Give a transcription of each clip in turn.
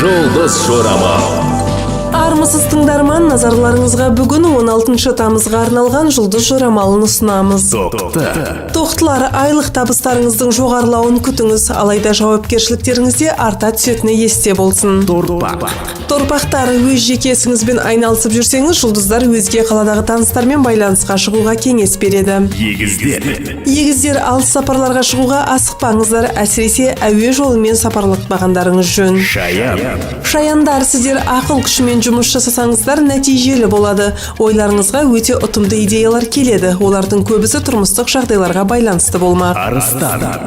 Жұлдыз жорамал. Армысыз тыңдарман, назарларыңызға бүгін 16 тамызға арналған жұлдыз жорамалын ұсынамыз. Тоқтылар, айлық табыстарыңыздың жоғарылауын күтіңіз, алайда жауапкершіліктеріңізде арта түсетіні есте болсын. Торпақтар, өз жекесіңізбен айналысып жүрсеңіз, жұлдыздар өзге қаладағы таныстармен байланысқа шығуға кеңес береді. Егіздер, алыс сапарларға шығуға асықпаңыздар, әсіресе әуе жолымен сапарлатпағандарыңыз жөн. Шаяндар, сіздер ақыл күшімен жұмыс жасасаңыздар нәтижелі болады. Ойларыңызға өте ұтымды идеялар келеді. Олардың көбісі тұрмыстық жағдайларға байланысты болмақ.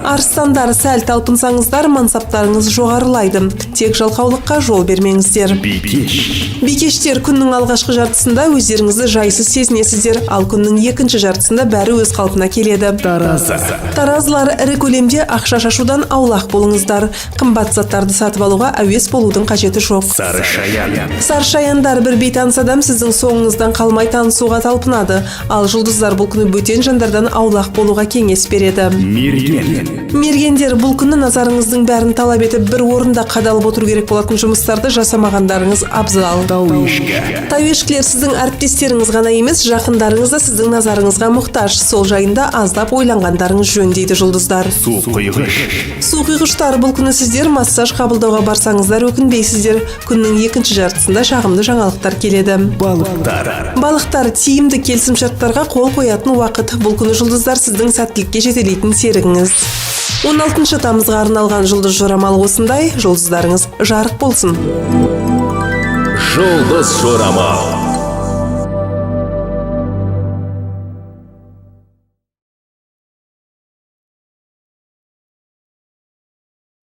Арыстандар, сәл талпынсаңыздар мансаптарыңыз жоғарылайды. Тек жалқаулыққа жол бермеңіздер. Бикештер, күннің алғашқы жартысында өздеріңізді жайсыз сезінесіздер, ал күннің екінші жартысында бәрі өз қалпына келеді. Таразылар, ірі көлемде ақша шашудан аулақ болыңыздар. Қымбат заттарды сатып алуға әуес болудың қажеті жоқ. Саршаяндар, бір бейтаныс адам сіздің соңыңыздан қалмай танысуға талпынады, ал жұлдыздар бұл күні бөтен жандардан аулақ болуға кеңес береді. Мергендер, бұл күні назарыңыздың бәрін талап етіп, бір орында қадалып отыру керек болатын жұмыстарды жасамағандарыңыз абзал. Тауешкілер, сіздің әріптестеріңіз ғана емес, жақындарыңыз да сіздің назарыңызға мұқтаж. Сол жайында аздап ойланғандарыңыз жөн дейді жұлдыздар. Суқиғыштар, бұл күні сіздер массаж қабылдауға барсаңыздар өкінбейсіздер. Күннің екінші жартысында шағымды жаңалықтар келеді. Балықтар, тиімді келісімшарттарға қол қоятын уақыт. Бұл күні жұлдыздар сіздің сәттілікке жетелейтін серігіңіз. 16 тамызға арналған жұлдыз жорамал осындай. Жұлдыздарыңыз жарық болсын. Жұлдыз жорамал.